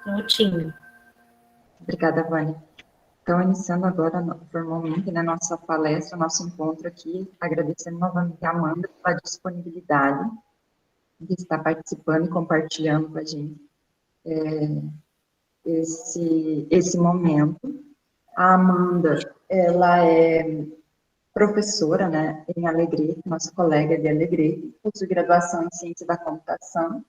Coutinho. Obrigada, Vânia. Então, iniciando agora formalmente, né, nossa palestra, nosso encontro aqui, agradecendo novamente a Amanda pela disponibilidade de estar participando e compartilhando com a gente esse momento. A Amanda, ela é professora, né, em Alegrete, nossa colega de Alegrete, possui graduação em Ciência da Computação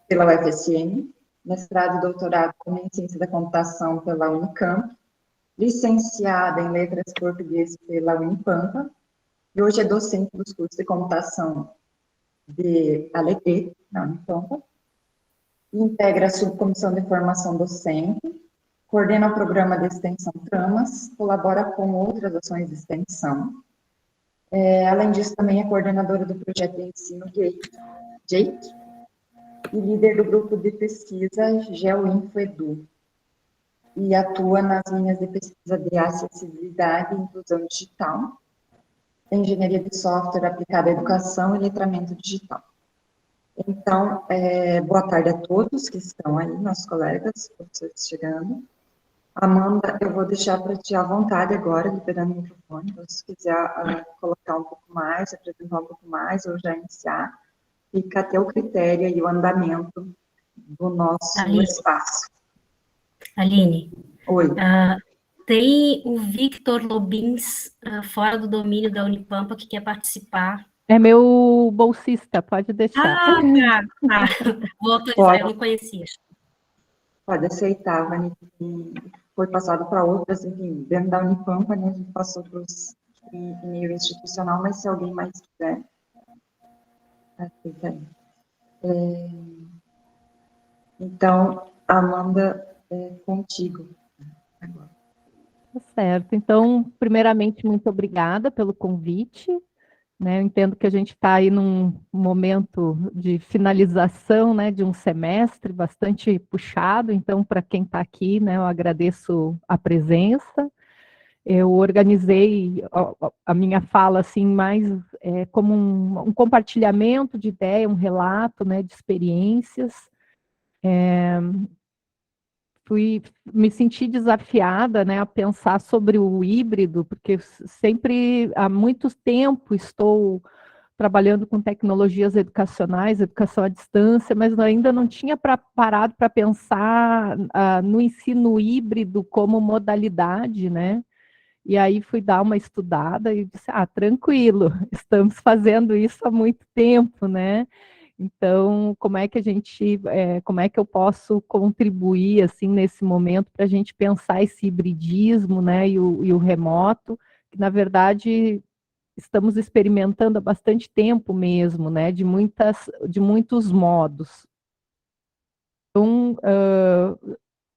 pela UFSM, mestrado e doutorado em Ciência da Computação pela Unicamp, licenciada em Letras Português pela Unipampa, e hoje é docente dos cursos de computação de Alegrete, na Unipampa, integra a subcomissão de formação docente, coordena o programa de extensão Tramas, colabora com outras ações de extensão. Além disso, também é coordenadora do projeto de ensino JAKE e líder do grupo de pesquisa GeoInfoEdu, e atua nas linhas de pesquisa de acessibilidade e inclusão digital, engenharia de software aplicada à educação e letramento digital. Então, boa tarde a todos que estão aí, nossos colegas, professores chegando. Amanda, eu vou deixar para ti à vontade agora, liberando o microfone, então, se quiser colocar um pouco mais, apresentar um pouco mais, ou já iniciar, fica até o critério e o andamento do nosso espaço. Aline. Oi. Tem o Victor Lobins, fora do domínio da Unipampa, que quer participar. É meu bolsista, pode deixar. Tá. Vou autorizar, eu não conhecia. Pode aceitar, Vani, foi passado para outras, enfim, dentro da Unipampa, né, a gente passou para os em nível institucional, mas se alguém mais quiser, aceita aí. Então, Amanda, é contigo agora. Tá certo. Então, primeiramente, muito obrigada pelo convite. Né, eu entendo que a gente está aí num momento de finalização, né, de um semestre bastante puxado, então, para quem está aqui, né, eu agradeço a presença. Eu organizei a minha fala assim, mais como um compartilhamento de ideia, um relato, né, de experiências. Me senti desafiada, né, a pensar sobre o híbrido, porque sempre, há muito tempo, estou trabalhando com tecnologias educacionais, educação à distância, mas ainda não tinha parado para pensar no ensino híbrido como modalidade, né? E aí fui dar uma estudada e disse, tranquilo, estamos fazendo isso há muito tempo, né? Então, como é que como é que eu posso contribuir, assim, nesse momento para a gente pensar esse hibridismo, né, e o remoto, que, na verdade, estamos experimentando há bastante tempo mesmo, né, de muitos modos. Então,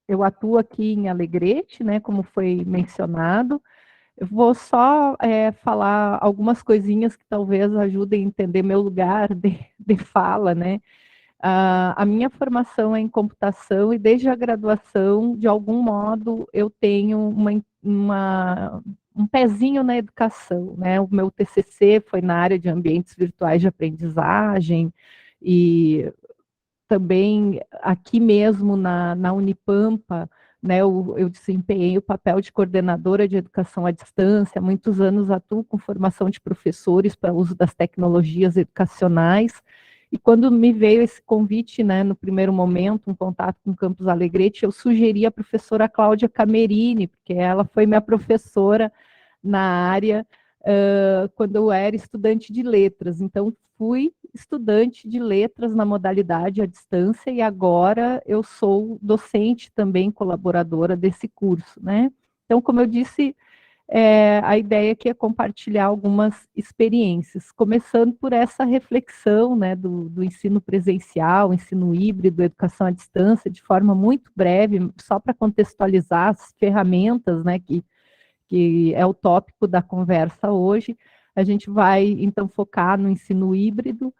eu atuo aqui em Alegrete, né, como foi mencionado. Eu vou só falar algumas coisinhas que talvez ajudem a entender meu lugar de fala, né? A minha formação é em computação e desde a graduação, de algum modo, eu tenho um pezinho na educação, né? O meu TCC foi na área de ambientes virtuais de aprendizagem e também aqui mesmo na Unipampa, né, eu desempenhei o papel de coordenadora de educação à distância, há muitos anos atuo com formação de professores para uso das tecnologias educacionais, e quando me veio esse convite, né, no primeiro momento, um contato com o Campus Alegrete, eu sugeri a professora Cláudia Camerini, porque ela foi minha professora na área quando eu era estudante de letras, então fui estudante de letras na modalidade à distância e agora eu sou docente também, colaboradora desse curso, né? Então, como eu disse, a ideia aqui é compartilhar algumas experiências, começando por essa reflexão, né, do ensino presencial, ensino híbrido, educação à distância, de forma muito breve, só para contextualizar as ferramentas, né, que é o tópico da conversa hoje. A gente vai, então, focar no ensino híbrido,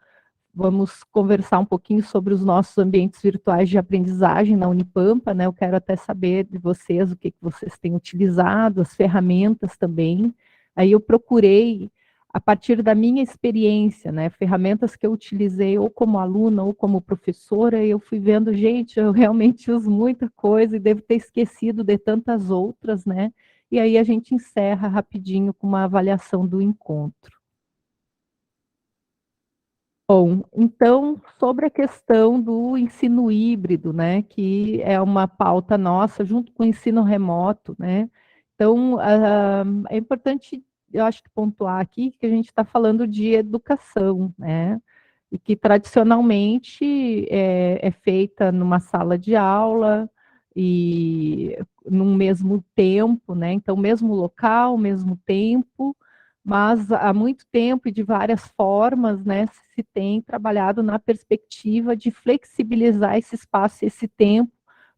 vamos conversar um pouquinho sobre os nossos ambientes virtuais de aprendizagem na Unipampa, né? Eu quero até saber de vocês o que vocês têm utilizado, as ferramentas também. Aí eu procurei a partir da minha experiência, né, ferramentas que eu utilizei ou como aluna ou como professora, eu fui vendo, gente, eu realmente uso muita coisa e devo ter esquecido de tantas outras, né? E aí a gente encerra rapidinho com uma avaliação do encontro. Bom, então, sobre a questão do ensino híbrido, né, que é uma pauta nossa, junto com o ensino remoto, né, então, é importante, eu acho que pontuar aqui, que a gente está falando de educação, né, e que tradicionalmente é feita numa sala de aula e num mesmo tempo, né, então, mesmo local, mesmo tempo, mas há muito tempo e de várias formas, né, se tem trabalhado na perspectiva de flexibilizar esse espaço e esse tempo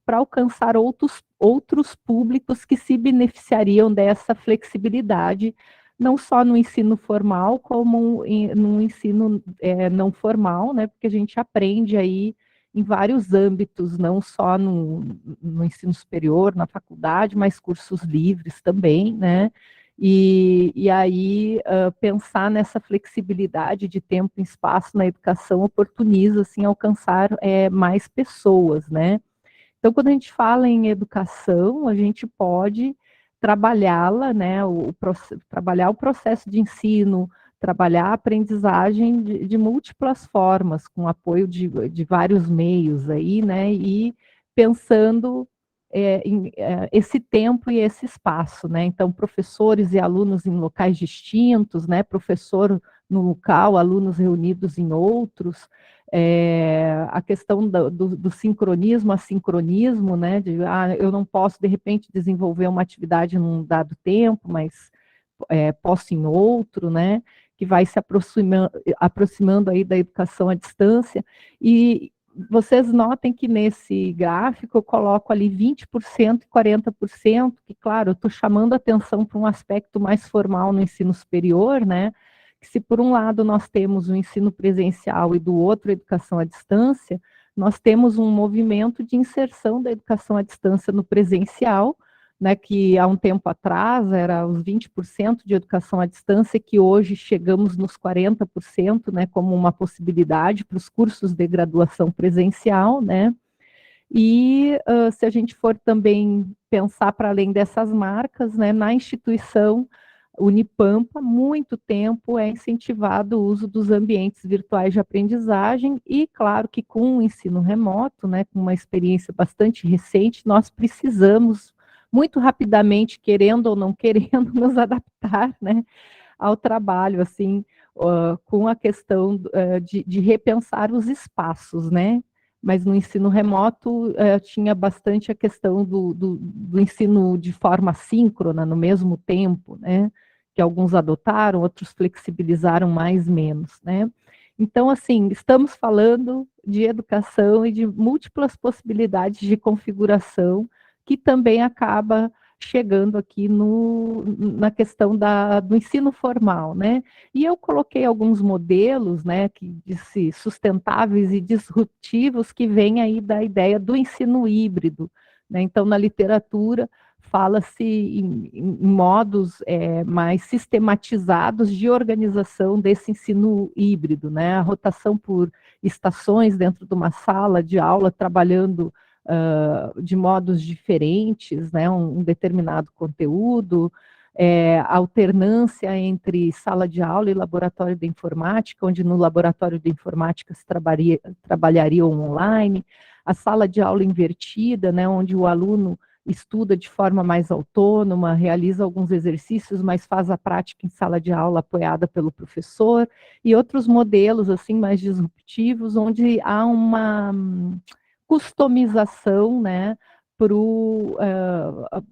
para alcançar outros públicos que se beneficiariam dessa flexibilidade, não só no ensino formal, como no ensino não formal, né, porque a gente aprende aí em vários âmbitos, não só no ensino superior, na faculdade, mas cursos livres também, né, e aí pensar nessa flexibilidade de tempo e espaço na educação oportuniza, assim, alcançar mais pessoas, né? Então, quando a gente fala em educação, a gente pode trabalhá-la, né, trabalhar o processo de ensino, trabalhar a aprendizagem de múltiplas formas, com apoio de vários meios aí, né, e pensando esse tempo e esse espaço, né, então professores e alunos em locais distintos, né, professor no local, alunos reunidos em outros, a questão do sincronismo, assincronismo, né, eu não posso, de repente, desenvolver uma atividade num dado tempo, mas posso em outro, né, que vai se aproximando aí da educação à distância, e vocês notem que nesse gráfico eu coloco ali 20% e 40%, que, claro, eu estou chamando a atenção para um aspecto mais formal no ensino superior, né, que se por um lado nós temos o ensino presencial e do outro a educação à distância, nós temos um movimento de inserção da educação à distância no presencial, né, que há um tempo atrás era os 20% de educação à distância, que hoje chegamos nos 40%, né, como uma possibilidade para os cursos de graduação presencial, né, e se a gente for também pensar para além dessas marcas, né, na instituição Unipampa, muito tempo é incentivado o uso dos ambientes virtuais de aprendizagem e, claro, que com o ensino remoto, né, com uma experiência bastante recente, nós precisamos muito rapidamente, querendo ou não querendo, nos adaptar, né, ao trabalho, assim, com a questão de repensar os espaços, né, mas no ensino remoto tinha bastante a questão do ensino de forma síncrona, no mesmo tempo, né, que alguns adotaram, outros flexibilizaram mais, menos, né. Então, assim, estamos falando de educação e de múltiplas possibilidades de configuração, que também acaba chegando aqui na questão do ensino formal, né? E eu coloquei alguns modelos, né, que disse sustentáveis e disruptivos que vêm aí da ideia do ensino híbrido, né? Então, na literatura fala-se em modos mais sistematizados de organização desse ensino híbrido, né? A rotação por estações dentro de uma sala de aula, trabalhando de modos diferentes, né, um determinado conteúdo, alternância entre sala de aula e laboratório de informática, onde no laboratório de informática se trabalharia online, a sala de aula invertida, né, onde o aluno estuda de forma mais autônoma, realiza alguns exercícios, mas faz a prática em sala de aula apoiada pelo professor, e outros modelos assim mais disruptivos, onde há uma customização, né,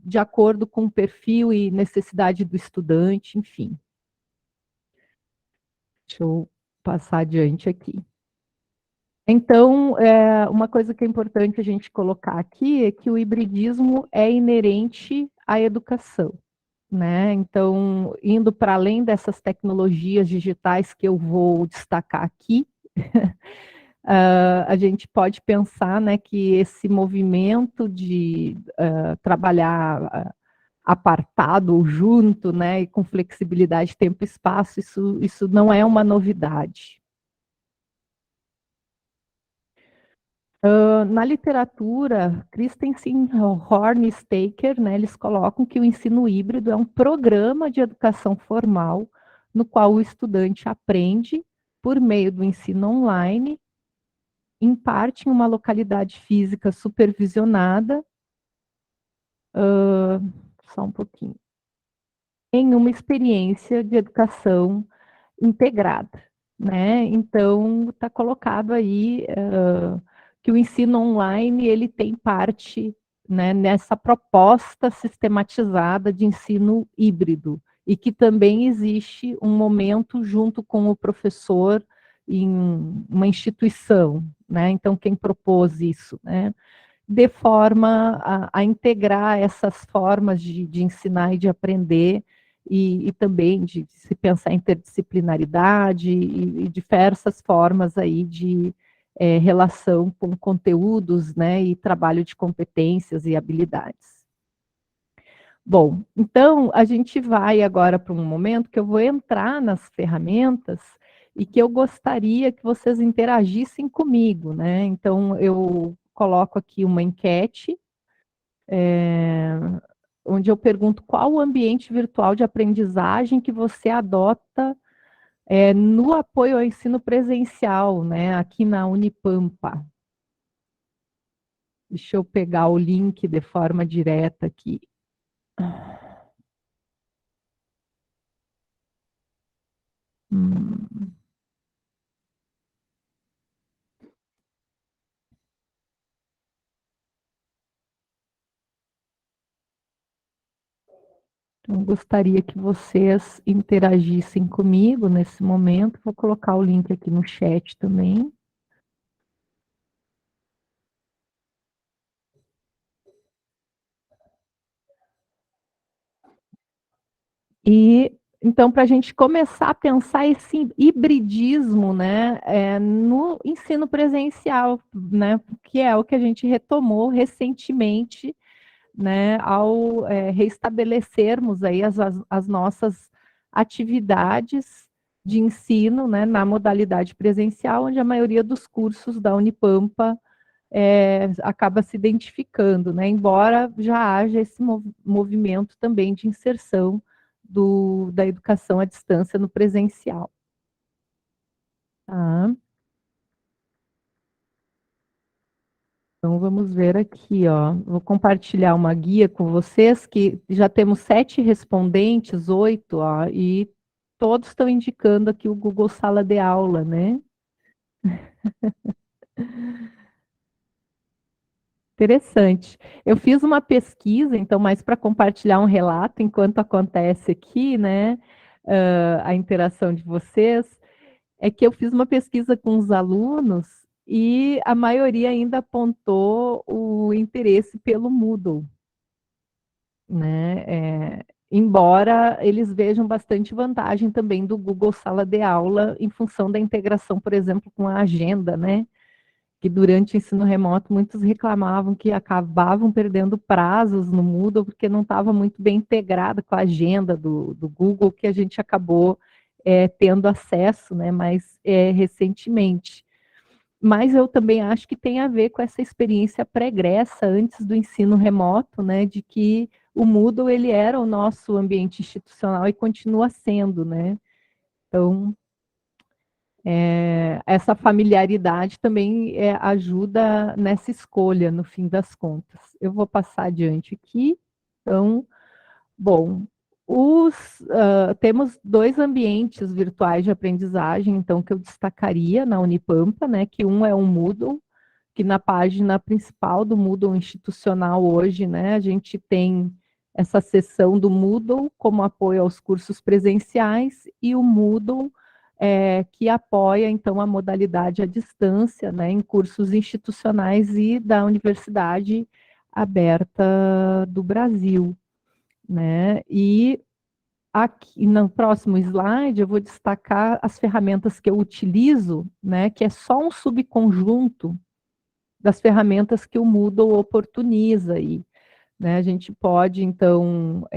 de acordo com o perfil e necessidade do estudante, enfim. Deixa eu passar adiante aqui. Então, uma coisa que é importante a gente colocar aqui é que o hibridismo é inerente à educação, né? Então, indo para além dessas tecnologias digitais que eu vou destacar aqui, a gente pode pensar, né, que esse movimento de trabalhar apartado ou junto, né, e com flexibilidade de tempo e espaço, isso não é uma novidade. Na literatura, Christensen, Horn e Staker, né, eles colocam que o ensino híbrido é um programa de educação formal no qual o estudante aprende por meio do ensino online, em parte em uma localidade física supervisionada, só um pouquinho, em uma experiência de educação integrada, né? Então, está colocado aí que o ensino online ele tem parte, né, nessa proposta sistematizada de ensino híbrido e que também existe um momento junto com o professor em uma instituição, né? Então, quem propôs isso, né? De forma a integrar essas formas de ensinar e de aprender, e também de se pensar em interdisciplinaridade e diversas formas aí de relação com conteúdos, né, e trabalho de competências e habilidades. Bom, então a gente vai agora para um momento que eu vou entrar nas ferramentas e que eu gostaria que vocês interagissem comigo, né? Então eu coloco aqui uma enquete, onde eu pergunto qual o ambiente virtual de aprendizagem que você adota no apoio ao ensino presencial, né, aqui na Unipampa. Deixa eu pegar o link de forma direta aqui. Então, gostaria que vocês interagissem comigo nesse momento. Vou colocar o link aqui no chat também. E então, para a gente começar a pensar esse hibridismo, né, no ensino presencial, né, que é o que a gente retomou recentemente, né, ao reestabelecermos aí as nossas atividades de ensino, né, na modalidade presencial, onde a maioria dos cursos da Unipampa acaba se identificando, né, embora já haja esse movimento também de inserção da educação à distância no presencial. Tá? Então, vamos ver aqui, ó. Vou compartilhar uma guia com vocês, que já temos 7 respondentes, 8, ó, e todos estão indicando aqui o Google Sala de Aula, né? Interessante. Eu fiz uma pesquisa, então, mais para compartilhar um relato enquanto acontece aqui, né? A interação de vocês, é que eu fiz uma pesquisa com os alunos e a maioria ainda apontou o interesse pelo Moodle, né? Embora eles vejam bastante vantagem também do Google Sala de Aula em função da integração, por exemplo, com a agenda, né? Que durante o ensino remoto muitos reclamavam que acabavam perdendo prazos no Moodle porque não estava muito bem integrado com a agenda do Google, que a gente acabou tendo acesso, né, mais recentemente. Mas eu também acho que tem a ver com essa experiência pregressa antes do ensino remoto, né, de que o Moodle ele era o nosso ambiente institucional e continua sendo, né? Então, essa familiaridade também ajuda nessa escolha, no fim das contas. Eu vou passar adiante aqui. Então, bom, temos 2 ambientes virtuais de aprendizagem, então, que eu destacaria na Unipampa, né, que um é o Moodle, que na página principal do Moodle institucional hoje, né, a gente tem essa seção do Moodle como apoio aos cursos presenciais e o Moodle que apoia, então, a modalidade à distância, né, em cursos institucionais e da Universidade Aberta do Brasil, né, e aqui no próximo slide eu vou destacar as ferramentas que eu utilizo, né, que é só um subconjunto das ferramentas que o Moodle oportuniza aí. né? A gente pode, então,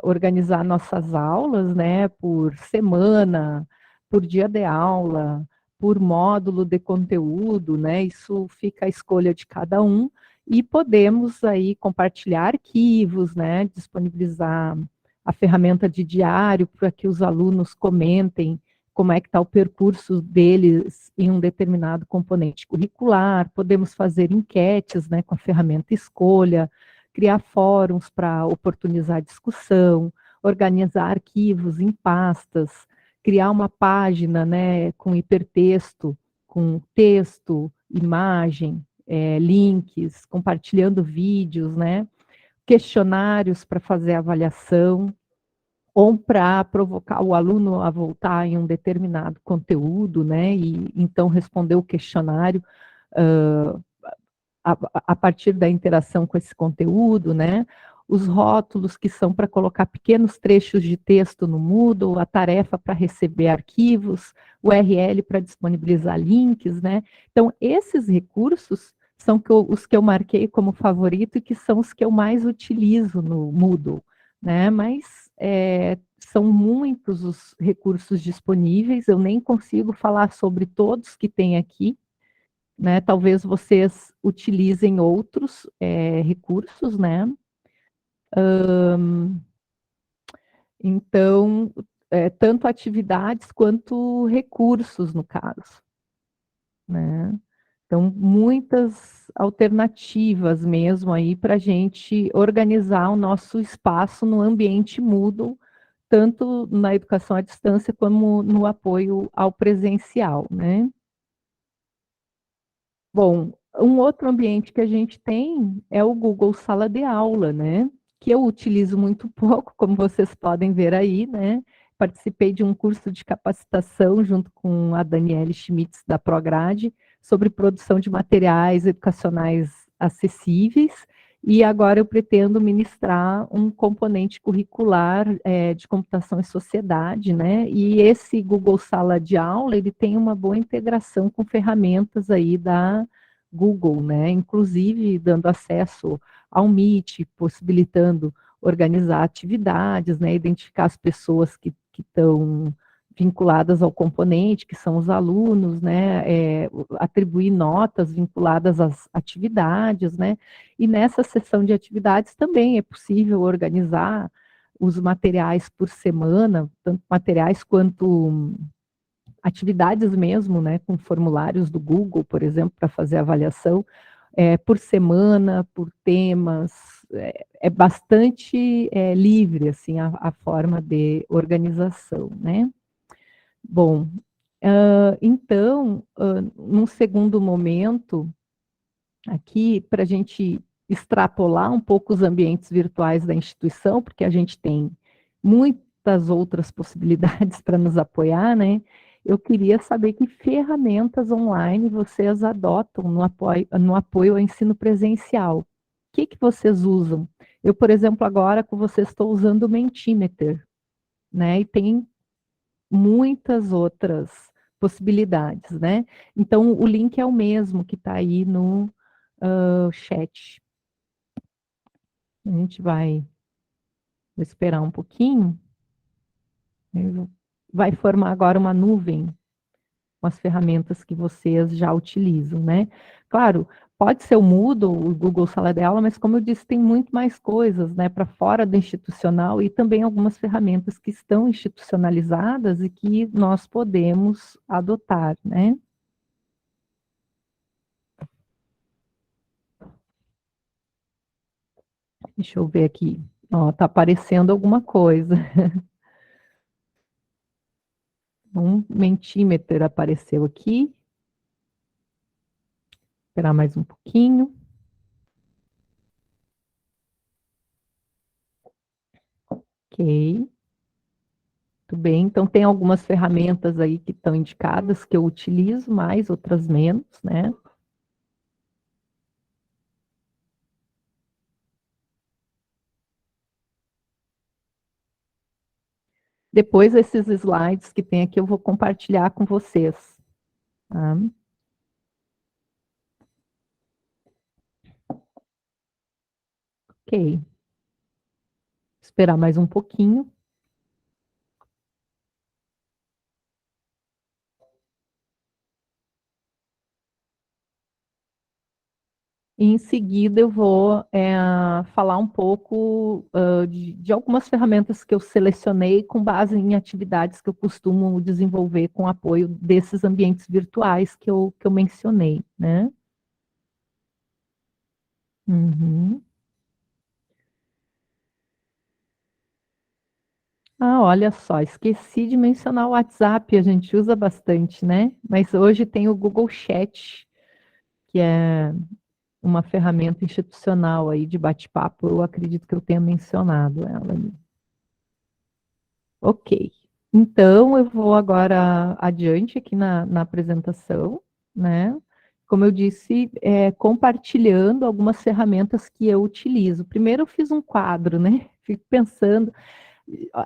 organizar nossas aulas, né, por semana, por dia de aula, por módulo de conteúdo, né? Isso fica à escolha de cada um e podemos aí compartilhar arquivos, né? Disponibilizar a ferramenta de diário para que os alunos comentem como é que está o percurso deles em um determinado componente curricular, podemos fazer enquetes, né, com a ferramenta escolha, criar fóruns para oportunizar discussão, organizar arquivos em pastas, criar uma página, né, com hipertexto, com texto, imagem, links, compartilhando vídeos, né, questionários para fazer avaliação, ou para provocar o aluno a voltar em um determinado conteúdo, né, e então responder o questionário uh, a partir da interação com esse conteúdo, né, os rótulos que são para colocar pequenos trechos de texto no Moodle, a tarefa para receber arquivos, o URL para disponibilizar links, né, então esses recursos são os que eu marquei como favorito e que são os que eu mais utilizo no Moodle, né, mas são muitos os recursos disponíveis, eu nem consigo falar sobre todos que tem aqui, né? Talvez vocês utilizem outros recursos, né? Então, tanto atividades quanto recursos, no caso, né? Então, muitas alternativas mesmo aí para a gente organizar o nosso espaço no ambiente Moodle, tanto na educação à distância como no apoio ao presencial, né? Bom, um outro ambiente que a gente tem é o Google Sala de Aula, né? Que eu utilizo muito pouco, como vocês podem ver aí, né? Participei de um curso de capacitação junto com a Daniele Schmitz, da Prograde, sobre produção de materiais educacionais acessíveis, e agora eu pretendo ministrar um componente curricular de computação e sociedade, né? E esse Google Sala de Aula, ele tem uma boa integração com ferramentas aí da Google, né? Inclusive dando acesso ao Meet, possibilitando organizar atividades, né? Identificar as pessoas que estão vinculadas ao componente, que são os alunos, né, atribuir notas vinculadas às atividades, né, e nessa sessão de atividades também é possível organizar os materiais por semana, tanto materiais quanto atividades mesmo, né, com formulários do Google, por exemplo, para fazer avaliação, por semana, por temas, bastante livre, assim, a forma de organização, né. Bom, então, num segundo momento, aqui, para a gente extrapolar um pouco os ambientes virtuais da instituição, porque a gente tem muitas outras possibilidades para nos apoiar, né? Eu queria saber que ferramentas online vocês adotam no apoio ao ensino presencial. O que vocês usam? Eu, por exemplo, agora com vocês estou usando o Mentimeter, né? E tem muitas outras possibilidades, né? Então, o link é o mesmo que está aí no chat. A gente vai esperar um pouquinho. Vai formar agora uma nuvem com as ferramentas que vocês já utilizam, né? Claro, pode ser o Moodle, o Google Sala de Aula, mas como eu disse, tem muito mais coisas, né, para fora do institucional e também algumas ferramentas que estão institucionalizadas e que nós podemos adotar, né? Deixa eu ver aqui. Ó, tá aparecendo alguma coisa. Um Mentimeter apareceu aqui. Esperar mais um pouquinho. Ok. Muito bem. Então, tem algumas ferramentas aí que estão indicadas que eu utilizo mais, outras menos, né? Depois, esses slides que tem aqui, eu vou compartilhar com vocês. Tá? Ok. Esperar mais um pouquinho. E em seguida eu vou falar um pouco de algumas ferramentas que eu selecionei com base em atividades que eu costumo desenvolver com apoio desses ambientes virtuais que eu mencionei, né? Uhum. Ah, olha só, esqueci de mencionar o WhatsApp, a gente usa bastante, né? Mas hoje tem o Google Chat, que é uma ferramenta institucional aí de bate-papo, eu acredito que eu tenha mencionado ela ali. Ok. Então, eu vou agora adiante aqui na apresentação, né? Como eu disse, compartilhando algumas ferramentas que eu utilizo. Primeiro, eu fiz um quadro, né? Fico pensando,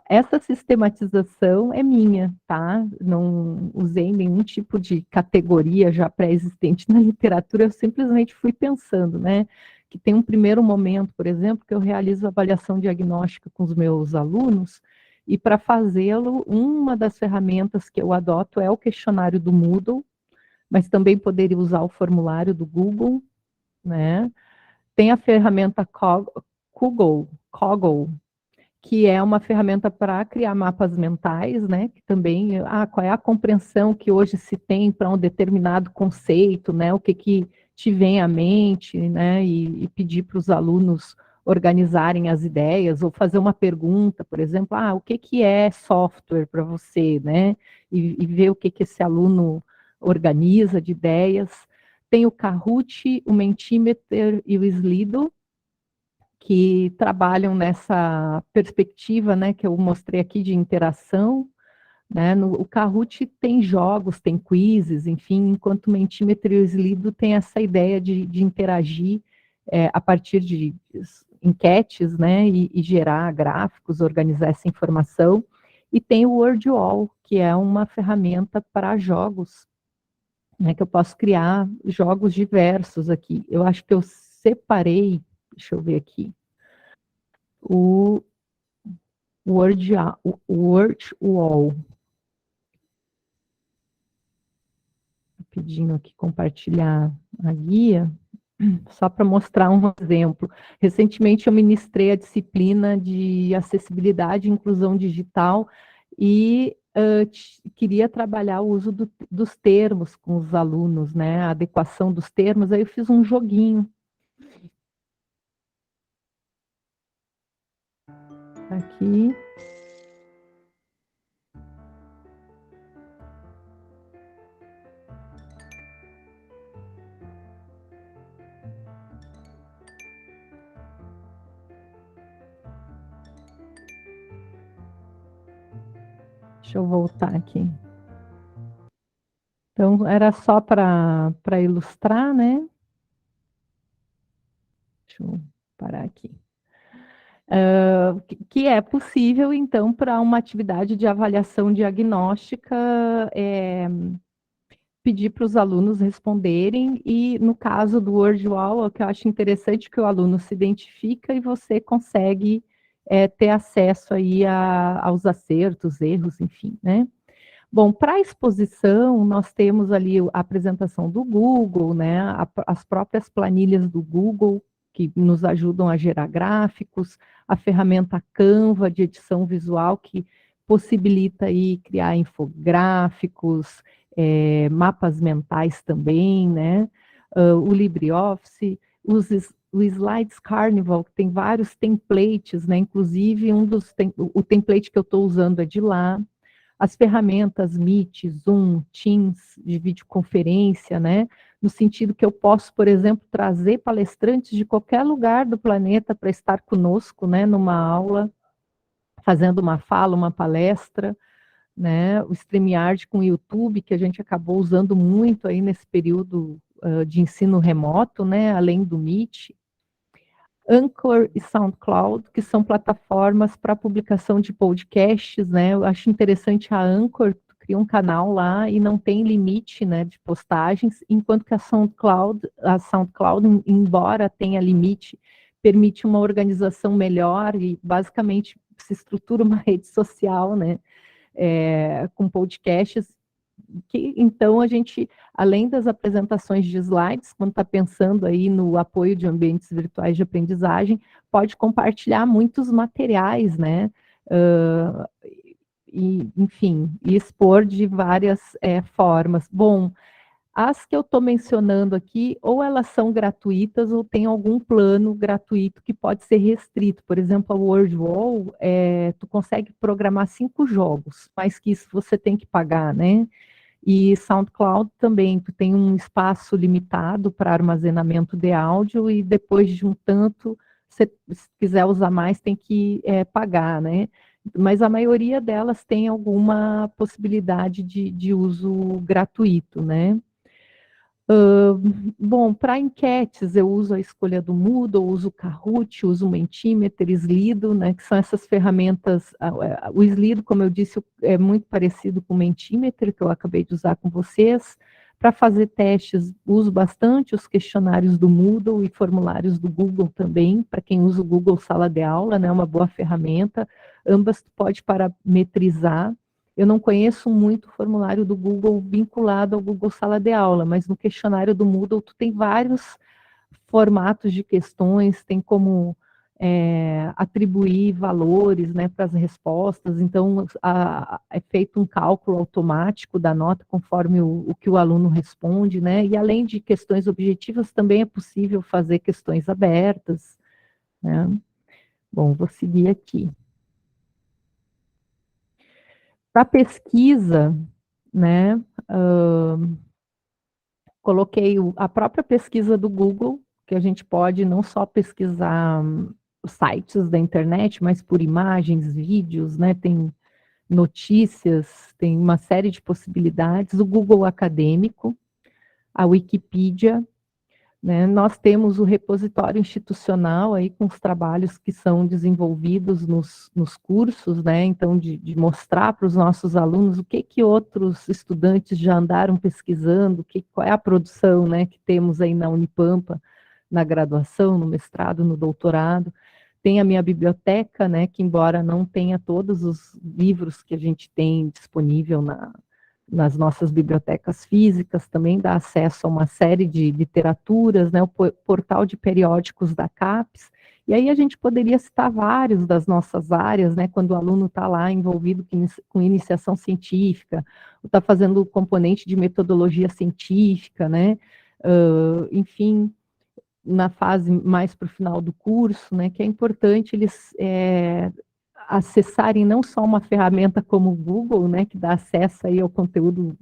essa sistematização é minha, tá? Não usei nenhum tipo de categoria já pré-existente na literatura, eu simplesmente fui pensando, né? Que tem um primeiro momento, por exemplo, que eu realizo avaliação diagnóstica com os meus alunos, e para fazê-lo, uma das ferramentas que eu adoto é o questionário do Moodle, mas também poderia usar o formulário do Google, né? Tem a ferramenta Kaggle, que é uma ferramenta para criar mapas mentais, né? Que também, qual é a compreensão que hoje se tem para um determinado conceito, né? O que te vem à mente, né? E pedir para os alunos organizarem as ideias, ou fazer uma pergunta, por exemplo, o que é software para você, né? E ver o que esse aluno organiza de ideias. Tem o Kahoot, o Mentimeter e o Slido, que trabalham nessa perspectiva, né, que eu mostrei aqui de interação, né, o Kahoot tem jogos, tem quizzes, enfim, enquanto o Mentimeter e o Slido tem essa ideia de interagir a partir de enquetes, né, e gerar gráficos, organizar essa informação, e tem o WordWall, que é uma ferramenta para jogos, né, que eu posso criar jogos diversos aqui. Eu acho que eu separei, deixa eu ver aqui, o WordWall. Pedindo aqui compartilhar a guia, só para mostrar um exemplo. Recentemente eu ministrei a disciplina de acessibilidade e inclusão digital e queria trabalhar o uso dos termos com os alunos, né? A adequação dos termos, aí eu fiz um joguinho. Aqui. Deixa eu voltar aqui. Então, era só para ilustrar, né? Deixa eu parar aqui. Que é possível, então, para uma atividade de avaliação diagnóstica, pedir para os alunos responderem, e no caso do WordWall, o que eu acho interessante é que o aluno se identifica e você consegue ter acesso aí aos acertos, erros, enfim, né? Bom, para a exposição, nós temos ali a apresentação do Google, né, as próprias planilhas do Google, que nos ajudam a gerar gráficos, a ferramenta Canva de edição visual, que possibilita aí criar infográficos, mapas mentais também, né, o LibreOffice, o Slides Carnival, que tem vários templates, né, inclusive o template que eu estou usando é de lá. As ferramentas Meet, Zoom, Teams, de videoconferência, né? No sentido que eu posso, por exemplo, trazer palestrantes de qualquer lugar do planeta para estar conosco, né? Numa aula, fazendo uma fala, uma palestra, né? O StreamYard com o YouTube, que a gente acabou usando muito aí nesse período de ensino remoto, né? Além do Meet. Anchor e SoundCloud, que são plataformas para publicação de podcasts, né? Eu acho interessante a Anchor, tu cria um canal lá e não tem limite, né, de postagens, enquanto que a SoundCloud, embora tenha limite, permite uma organização melhor e, basicamente, se estrutura uma rede social, né, com podcasts, que, então, a gente, além das apresentações de slides, quando está pensando aí no apoio de ambientes virtuais de aprendizagem, pode compartilhar muitos materiais, né, e, enfim, e expor de várias formas. Bom, as que eu estou mencionando aqui, ou elas são gratuitas, ou tem algum plano gratuito que pode ser restrito. Por exemplo, a WordWall, tu consegue programar 5 jogos, mas que isso você tem que pagar, né? E SoundCloud também, tu tem um espaço limitado para armazenamento de áudio e depois de um tanto, se quiser usar mais, tem que pagar, né? Mas a maioria delas tem alguma possibilidade de uso gratuito, né? Bom, para enquetes eu uso a escolha do Moodle, uso o Kahoot, uso o Mentimeter, Slido, né, que são essas ferramentas. O Slido, como eu disse, é muito parecido com o Mentimeter, que eu acabei de usar com vocês. Para fazer testes, uso bastante os questionários do Moodle e formulários do Google também, para quem usa o Google Sala de Aula, né, uma boa ferramenta. Ambas tu pode parametrizar. Eu não conheço muito o formulário do Google vinculado ao Google Sala de Aula, mas no questionário do Moodle tu tem vários formatos de questões, tem como atribuir valores, né, para as respostas, então é feito um cálculo automático da nota conforme o que o aluno responde, né, e além de questões objetivas, também é possível fazer questões abertas, né. Bom, vou seguir aqui. Para pesquisa, né, coloquei a própria pesquisa do Google, que a gente pode não só pesquisar os sites da internet, mas por imagens, vídeos, né, tem notícias, tem uma série de possibilidades, o Google Acadêmico, a Wikipedia, né? Nós temos o repositório institucional aí com os trabalhos que são desenvolvidos nos cursos, né? Então, de mostrar para os nossos alunos o que outros estudantes já andaram pesquisando, qual é a produção, né, que temos aí na Unipampa, na graduação, no mestrado, no doutorado. Tem a minha biblioteca, né, que embora não tenha todos os livros que a gente tem disponível nas nossas bibliotecas físicas, também dá acesso a uma série de literaturas, né, o portal de periódicos da CAPES, e aí a gente poderia citar vários das nossas áreas, né, quando o aluno está lá envolvido com iniciação científica, está fazendo o componente de metodologia científica, né, enfim, na fase mais para o final do curso, né, que é importante eles acessarem não só uma ferramenta como o Google, né, que dá acesso aí ao conteúdo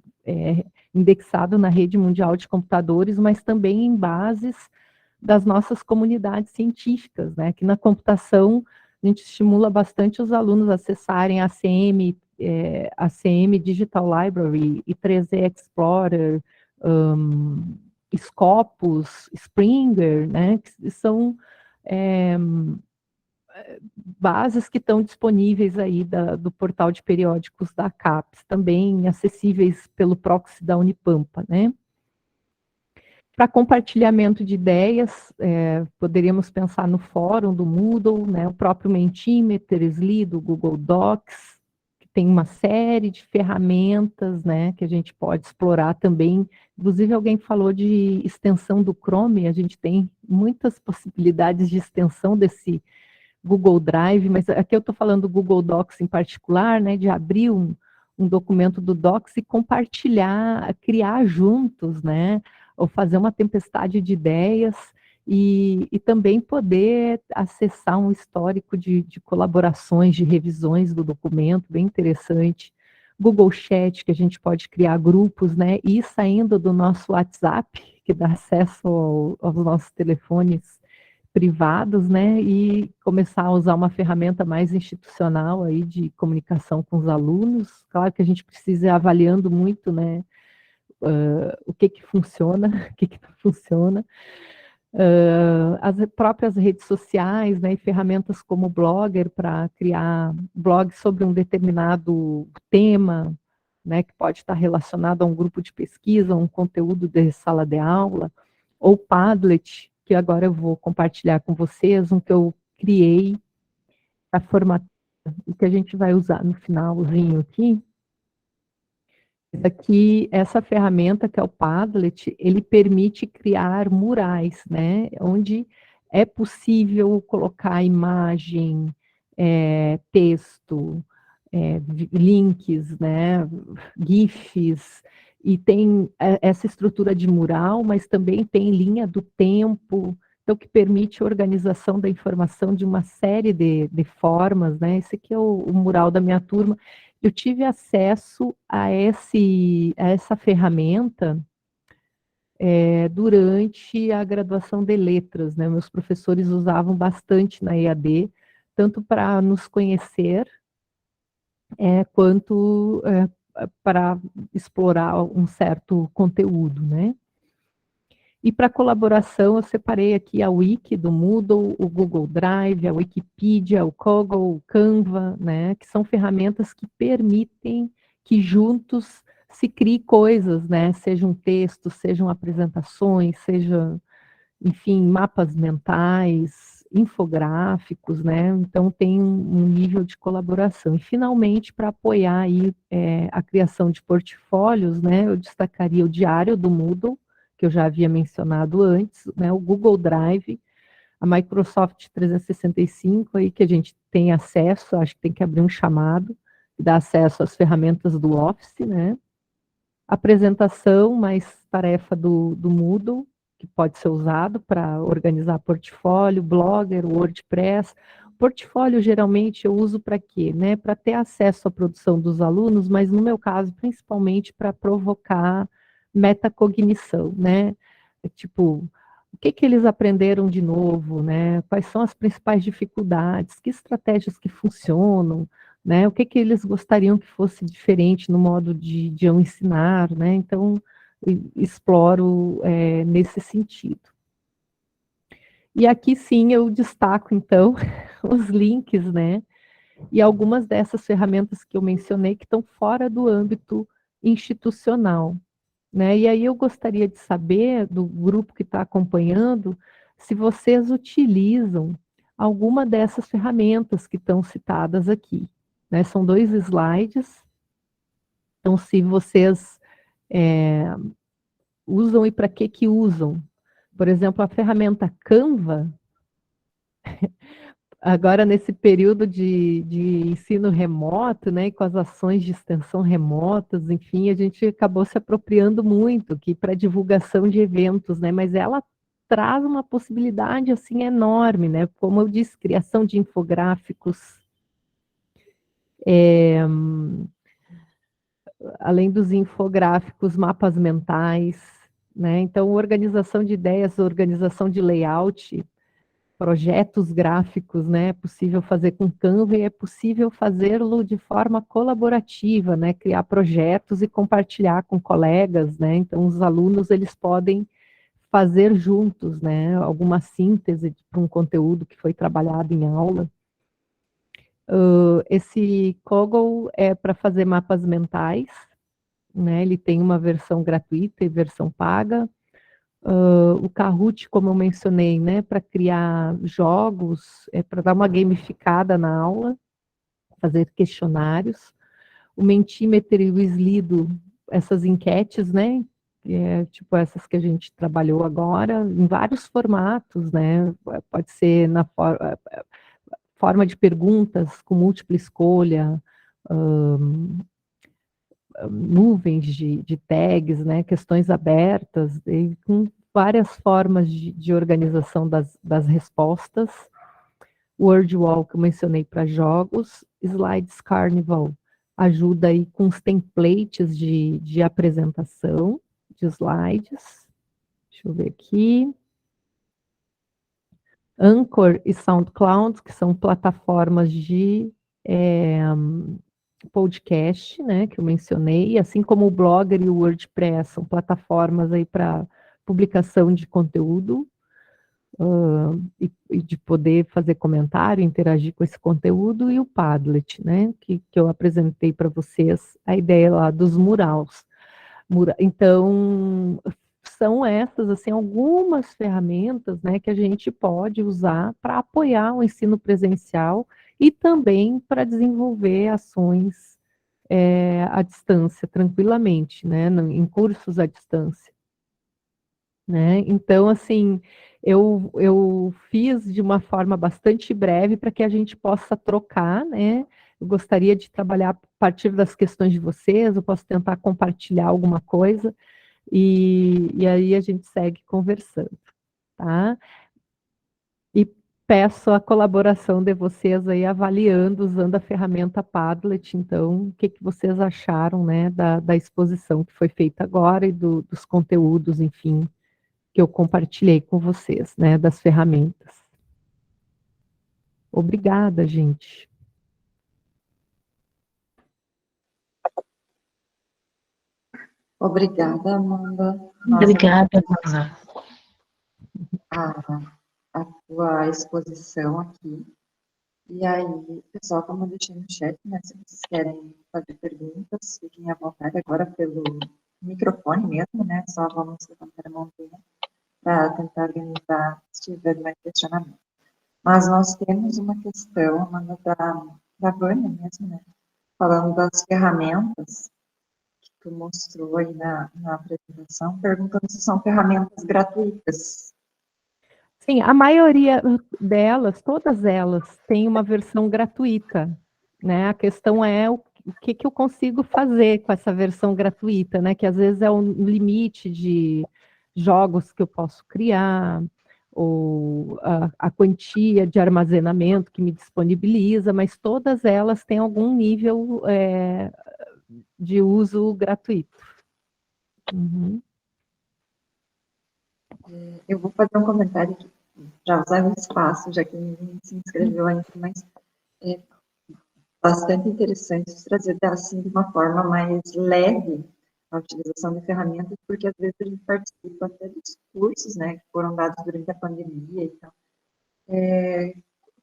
indexado na rede mundial de computadores, mas também em bases das nossas comunidades científicas, né? Aqui na computação, a gente estimula bastante os alunos a acessarem a ACM Digital Library, I3E Explorer, Scopus, Springer, né? Que são bases que estão disponíveis aí do portal de periódicos da CAPES, também acessíveis pelo proxy da Unipampa, né? Para compartilhamento de ideias, poderíamos pensar no fórum do Moodle, né, o próprio Mentimeter, Slido, Google Docs, que tem uma série de ferramentas, né, que a gente pode explorar também. Inclusive, alguém falou de extensão do Chrome, a gente tem muitas possibilidades de extensão desse Google Drive, mas aqui eu estou falando do Google Docs em particular, né, de abrir um documento do Docs e compartilhar, criar juntos, né, ou fazer uma tempestade de ideias e também poder acessar um histórico de colaborações, de revisões do documento, bem interessante. Google Chat, que a gente pode criar grupos, né, e saindo do nosso WhatsApp, que dá acesso aos nossos telefones privados, né, e começar a usar uma ferramenta mais institucional aí de comunicação com os alunos. Claro que a gente precisa ir avaliando muito, né, o que funciona, o que não funciona. As próprias redes sociais, né, e ferramentas como o Blogger para criar blogs sobre um determinado tema, né, que pode estar relacionado a um grupo de pesquisa, um conteúdo de sala de aula, ou Padlet, que agora eu vou compartilhar com vocês, um que eu criei para formatar, e que a gente vai usar no finalzinho aqui. Aqui, essa ferramenta, que é o Padlet, ele permite criar murais, né? Onde é possível colocar imagem, texto, links, né? GIFs, e tem essa estrutura de mural, mas também tem linha do tempo, então que permite a organização da informação de uma série de formas, né? Esse aqui é o mural da minha turma. Eu tive acesso a essa ferramenta durante a graduação de letras, né? Meus professores usavam bastante na EAD, tanto para nos conhecer, quanto para explorar um certo conteúdo, né? E para colaboração, eu separei aqui a Wiki do Moodle, o Google Drive, a Wikipedia, o Kaggle, o Canva, né, que são ferramentas que permitem que juntos se crie coisas, né, sejam textos, sejam apresentações, sejam, enfim, mapas mentais, infográficos, né, então tem um nível de colaboração. E, finalmente, para apoiar aí, a criação de portfólios, né, eu destacaria o Diário do Moodle, que eu já havia mencionado antes, né, o Google Drive, a Microsoft 365, aí que a gente tem acesso, acho que tem que abrir um chamado, e dar acesso às ferramentas do Office, né, apresentação, mais tarefa do Moodle, que pode ser usado para organizar portfólio, Blogger, WordPress. Portfólio, geralmente, eu uso para quê? Né? Para ter acesso à produção dos alunos, mas, no meu caso, principalmente para provocar metacognição, né? Tipo, o que eles aprenderam de novo, né? Quais são as principais dificuldades, que estratégias que funcionam, né? O que eles gostariam que fosse diferente no modo de eu ensinar, né? Então, exploro nesse sentido. E aqui sim eu destaco, então, os links, né? E algumas dessas ferramentas que eu mencionei que estão fora do âmbito institucional, né? E aí eu gostaria de saber, do grupo que está acompanhando, se vocês utilizam alguma dessas ferramentas que estão citadas aqui, né? São 2 slides, então se vocês usam e para que usam. Por exemplo, a ferramenta Canva, agora nesse período de ensino remoto, né, e com as ações de extensão remotas, enfim, a gente acabou se apropriando muito aqui para divulgação de eventos, né, mas ela traz uma possibilidade, assim, enorme, né, como eu disse, criação de infográficos, além dos infográficos, mapas mentais, né, então organização de ideias, organização de layout, projetos gráficos, né? É possível fazer com Canva e é possível fazê-lo de forma colaborativa, né? Criar projetos e compartilhar com colegas, né? Então, os alunos, eles podem fazer juntos, né? Alguma síntese para um conteúdo que foi trabalhado em aula. Esse Kaggle é para fazer mapas mentais, né? Ele tem uma versão gratuita e versão paga. O Kahoot, como eu mencionei, né, para criar jogos, para dar uma gamificada na aula, fazer questionários. O Mentimeter e o Slido, essas enquetes, né, tipo essas que a gente trabalhou agora, em vários formatos, né, pode ser na forma de perguntas com múltipla escolha, nuvens de tags, né, questões abertas, e com várias formas de organização das respostas. WordWall, que eu mencionei para jogos. Slides Carnival ajuda aí com os templates de apresentação de slides. Deixa eu ver aqui. Anchor e SoundCloud, que são plataformas de podcast, né, que eu mencionei, assim como o Blogger e o WordPress, são plataformas aí para publicação de conteúdo, e de poder fazer comentário, interagir com esse conteúdo, e o Padlet, né, que eu apresentei para vocês, a ideia lá dos murals. Então, são essas, assim, algumas ferramentas, né, que a gente pode usar para apoiar o ensino presencial e também para desenvolver ações à distância, tranquilamente, né, em cursos à distância, né? Então, assim, eu fiz de uma forma bastante breve para que a gente possa trocar, né? Eu gostaria de trabalhar a partir das questões de vocês, eu posso tentar compartilhar alguma coisa, e aí a gente segue conversando, tá? E peço a colaboração de vocês aí avaliando, usando a ferramenta Padlet, então, o que que vocês acharam, né, da exposição que foi feita agora e dos conteúdos, enfim, que eu compartilhei com vocês, né, das ferramentas. Obrigada, gente. Obrigada, Amanda. Obrigada, Amanda. A tua exposição aqui. E aí, pessoal, como eu deixei no chat, né, se vocês querem fazer perguntas, fiquem à vontade agora pelo microfone mesmo, né, só vamos levantar a mãozinha para tentar organizar se tiver mais questionamento. Mas nós temos uma questão, Amanda, da Vânia mesmo, né, falando das ferramentas que tu mostrou aí na apresentação, perguntando se são ferramentas gratuitas. Sim, a maioria delas, todas elas, têm uma versão gratuita, né? A questão é o que que eu consigo fazer com essa versão gratuita, né? Que às vezes é um limite de jogos que eu posso criar, ou a quantia de armazenamento que me disponibiliza, mas todas elas têm algum nível de uso gratuito. Uhum. Eu vou fazer um comentário aqui, já usar o espaço, já que ninguém se inscreveu ainda, mas é bastante interessante trazer assim de uma forma mais leve a utilização de ferramentas, porque às vezes a gente participa até dos cursos, né, que foram dados durante a pandemia e tal.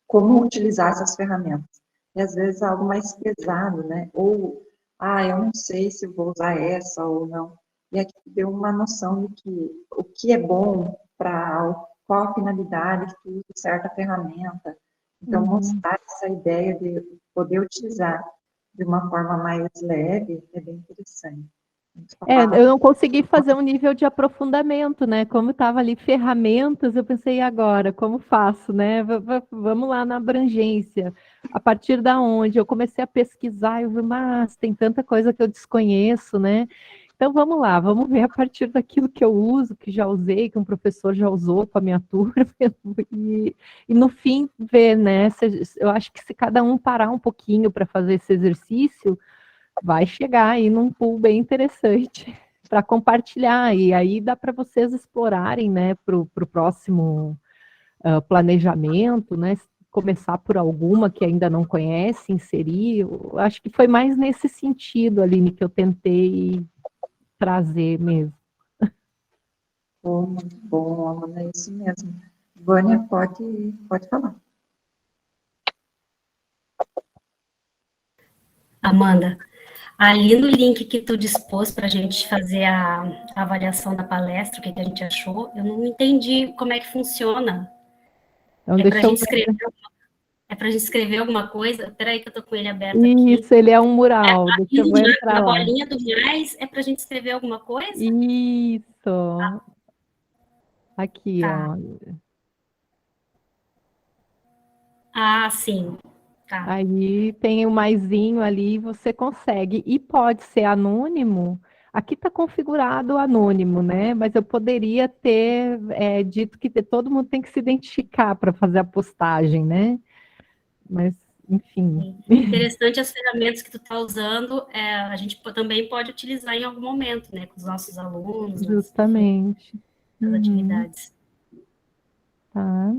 Como utilizar essas ferramentas? E às vezes é algo mais pesado, né, ou, eu não sei se eu vou usar essa ou não. E aqui deu uma noção de que o que é bom para qual a finalidade que tu usa certa ferramenta. Então, mostrar essa ideia de poder utilizar de uma forma mais leve é bem interessante. Eu não consegui fazer um nível de aprofundamento, né? Como estava ali ferramentas, eu pensei, e agora, como faço, né? Vamos lá na abrangência. A partir da onde eu comecei a pesquisar, eu vi, mas tem tanta coisa que eu desconheço, né? Então vamos lá, vamos ver a partir daquilo que eu uso, que já usei, que um professor já usou com a minha turma, e no fim ver, né? Eu acho que se cada um parar um pouquinho para fazer esse exercício, vai chegar aí num pool bem interessante para compartilhar, e aí dá para vocês explorarem, né, para o próximo planejamento, né, começar por alguma que ainda não conhece, inserir. Eu acho que foi mais nesse sentido, Aline, que eu tentei trazer mesmo. Muito bom, Amanda, é isso mesmo. Vânia, pode falar. Amanda, ali no link que tu dispôs para a gente fazer a avaliação da palestra, o que a gente achou, eu não entendi como é que funciona. Então, É para a deixa eu gente ver. escrever, alguma coisa? Espera aí que eu estou com ele aberto aqui. Isso, ele é um mural. Deixa eu entrar Na lá. bolinha do mais é para a gente escrever alguma coisa? Isso. Aqui, Tá. ó. Ah, sim. Tá. Aí tem o maisinho ali, você consegue. E pode ser anônimo. Aqui está configurado anônimo, né? Mas eu poderia ter dito que todo mundo tem que se identificar para fazer a postagem, né? Mas, enfim. Interessante as ferramentas que tu está usando, a gente também pode utilizar em algum momento, né? Com os nossos alunos, Justamente. nas atividades. Tá.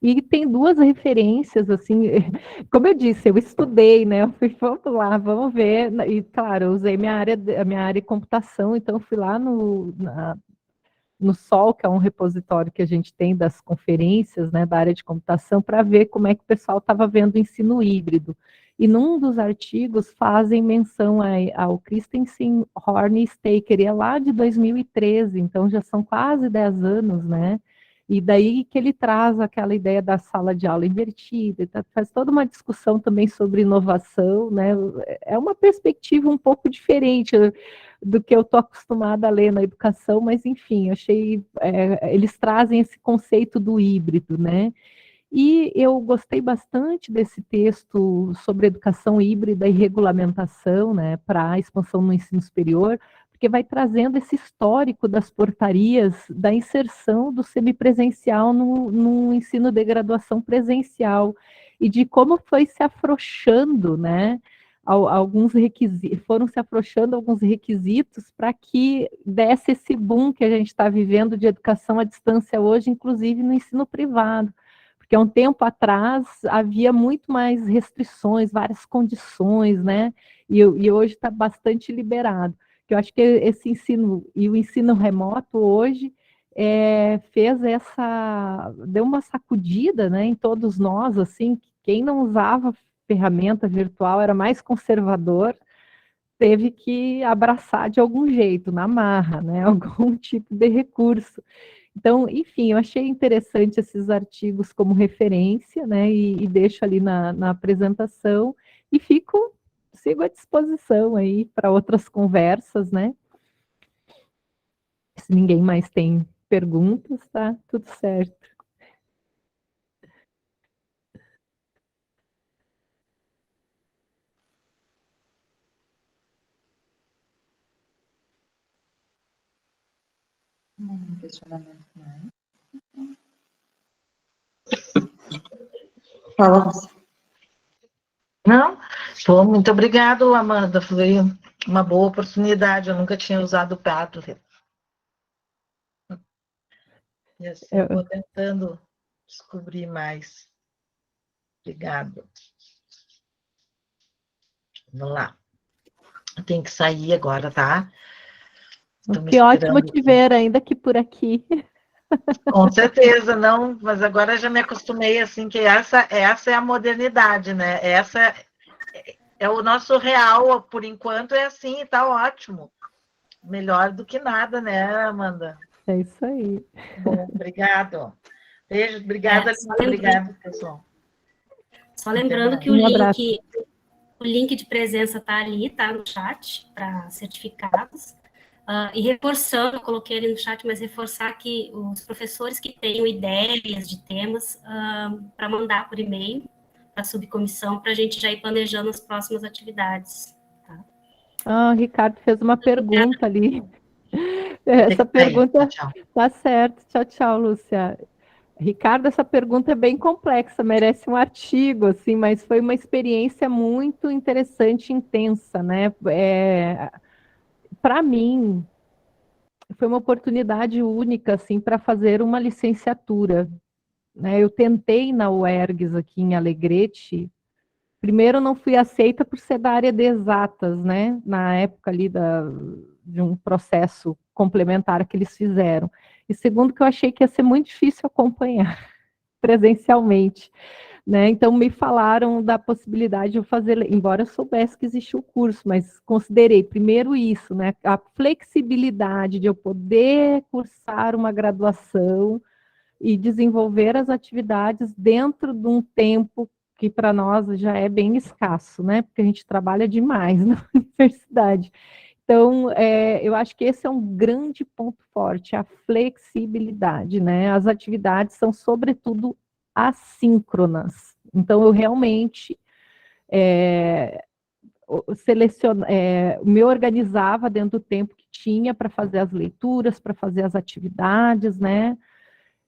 E tem duas referências, assim, como eu disse, eu estudei, né? Eu fui, vamos lá, vamos ver. E, claro, eu usei a minha área de computação, então eu fui lá no Sol, que é um repositório que a gente tem das conferências, né, da área de computação, para ver como é que o pessoal estava vendo o ensino híbrido. E num dos artigos fazem menção ao Christensen, Horn e Staker, e é lá de 2013, então já são quase 10 anos, né? E daí que ele traz aquela ideia da sala de aula invertida, faz toda uma discussão também sobre inovação, né? É uma perspectiva um pouco diferente do que eu estou acostumada a ler na educação, mas enfim, achei, eles trazem esse conceito do híbrido, né? E eu gostei bastante desse texto sobre educação híbrida e regulamentação, né, para a expansão no ensino superior, porque vai trazendo esse histórico das portarias da inserção do semipresencial no ensino de graduação presencial e de como foi se afrouxando, né, alguns requisitos, foram se afrouxando alguns requisitos para que desse esse boom que a gente está vivendo de educação à distância hoje, inclusive no ensino privado. Porque há um tempo atrás havia muito mais restrições, várias condições, né? E hoje está bastante liberado. Que eu acho que esse ensino e o ensino remoto hoje deu uma sacudida, né, em todos nós, assim, quem não usava ferramenta virtual era mais conservador, teve que abraçar de algum jeito, na marra, né, algum tipo de recurso. Então, enfim, eu achei interessante esses artigos como referência, né, e deixo ali na apresentação, e sigo à disposição aí para outras conversas, né, se ninguém mais tem perguntas, tá tudo certo. Questionamento mais. Fala você. Não, pô, muito obrigado, Amanda. Foi uma boa oportunidade. Eu nunca tinha usado o Padlet. E assim, eu vou tentando descobrir mais. Obrigado. Vamos lá. Eu tenho que sair agora, tá? Que ótimo te ver, ainda que por aqui. Com certeza, não, mas agora já me acostumei, assim, que essa é a modernidade, né? Essa é o nosso real, por enquanto é assim, tá ótimo. Melhor do que nada, né, Amanda? É isso aí. Bom, obrigado. Beijo, obrigada, obrigada, pessoal. Só lembrando que o link de presença está ali, tá no chat, para certificados. E reforçando, eu coloquei ali no chat, mas reforçar que os professores que tenham ideias de temas para mandar por e-mail para a subcomissão, para a gente já ir planejando as próximas atividades. Tá? O Ricardo fez uma pergunta ali. Essa pergunta está certo. Tchau, tchau, Lúcia. Ricardo, essa pergunta é bem complexa, merece um artigo, assim, mas foi uma experiência muito interessante e intensa, né? Para mim, foi uma oportunidade única, assim, para fazer uma licenciatura, né? Eu tentei na UERGS aqui em Alegrete. Primeiro, não fui aceita por ser da área de exatas, né? Na época ali de um processo complementar que eles fizeram. E segundo, que eu achei que ia ser muito difícil acompanhar presencialmente, né? Então me falaram da possibilidade de eu fazer, embora eu soubesse que existia o curso, mas considerei primeiro isso, né? A flexibilidade de eu poder cursar uma graduação e desenvolver as atividades dentro de um tempo que para nós já é bem escasso, né? Porque a gente trabalha demais na universidade. Então, eu acho que esse é um grande ponto forte, a flexibilidade, né? As atividades são, sobretudo, assíncronas. Então, eu realmente me organizava dentro do tempo que tinha para fazer as leituras, para fazer as atividades, né?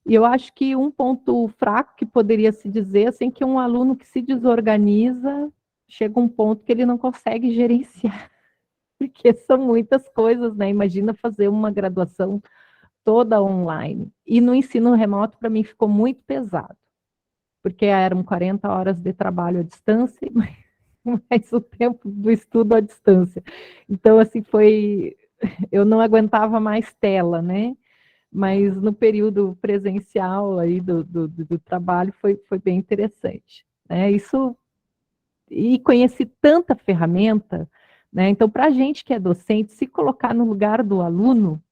E eu acho que um ponto fraco que poderia se dizer, assim, que um aluno que se desorganiza, chega um ponto que ele não consegue gerenciar, porque são muitas coisas, né? Imagina fazer uma graduação toda online. E no ensino remoto, para mim, ficou muito pesado, porque eram 40 horas de trabalho à distância, mais o tempo do estudo à distância. Então, assim, eu não aguentava mais tela, né? mas no período presencial aí do trabalho foi bem interessante. Né? Isso, e conheci tanta ferramenta, né? Então, para a gente que é docente, se colocar no lugar do aluno,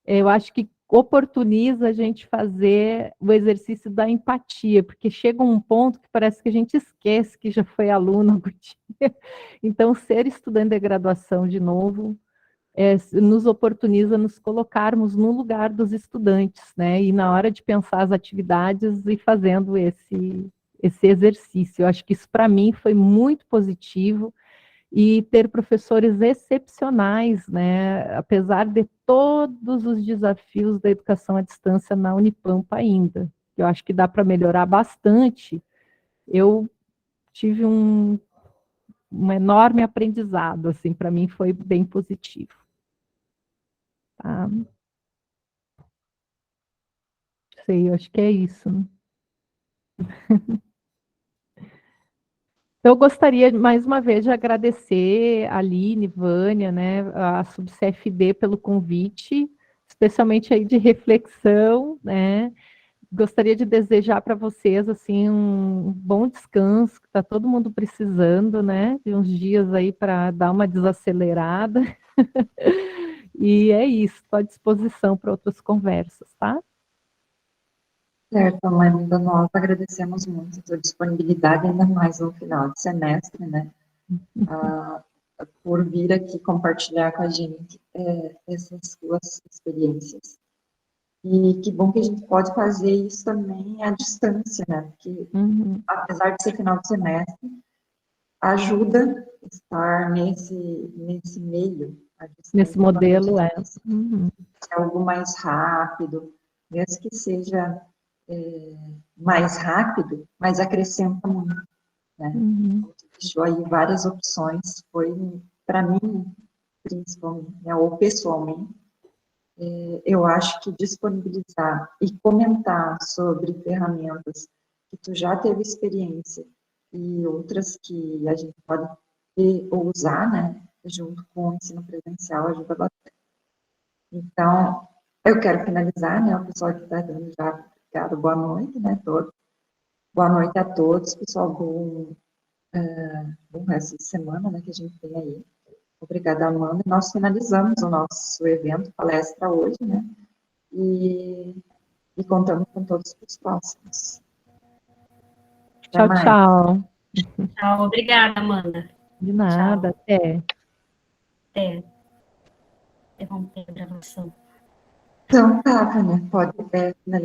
eu acho que oportuniza a gente fazer o exercício da empatia, porque chega um ponto que parece que a gente esquece que já foi aluno algum dia. Então, ser estudante de graduação de novo nos oportuniza nos colocarmos no lugar dos estudantes, né? E na hora de pensar as atividades e fazendo esse exercício. Eu acho que isso, para mim, foi muito positivo, e ter professores excepcionais, né? Apesar de todos os desafios da educação à distância na Unipampa ainda. Eu acho que dá para melhorar bastante. Eu tive um enorme aprendizado, assim, para mim foi bem positivo. Tá? Sei, eu acho que é isso. Né? Eu gostaria, mais uma vez, de agradecer a Aline, Vânia, né, a SubCFD pelo convite, especialmente aí de reflexão, né? Gostaria de desejar para vocês, assim, um bom descanso, que está todo mundo precisando, né, de uns dias aí para dar uma desacelerada. E é isso, estou à disposição para outras conversas, tá? Certo, Amanda, nós agradecemos muito a sua disponibilidade, ainda mais no final de semestre, né? Por vir aqui compartilhar com a gente essas suas experiências. E que bom que a gente pode fazer isso também à distância, né? Porque, apesar de ser final de semestre, ajuda a estar nesse meio, à distância, Nesse modelo, é algo mais rápido, mesmo que seja mais rápido, mas acrescenta muito, né? Deixou aí várias opções, foi, para mim, principalmente, né, ou pessoalmente, eu acho que disponibilizar e comentar sobre ferramentas que tu já teve experiência e outras que a gente pode ter ou usar, né, junto com o ensino presencial, ajuda bastante. Então, eu quero finalizar, né, o pessoal que está dando já, obrigado, boa noite, né, todos. Boa noite a todos, pessoal, bom resto de semana, né, que a gente tem aí. Obrigada, Amanda. Nós finalizamos o nosso evento, palestra hoje, né, e contamos com todos os próximos. Até Tchau, mais. tchau. Tchau, obrigada, Amanda. De nada, Tchau. até. Até. Interromper a gravação. Então, tá, né, pode finalizar.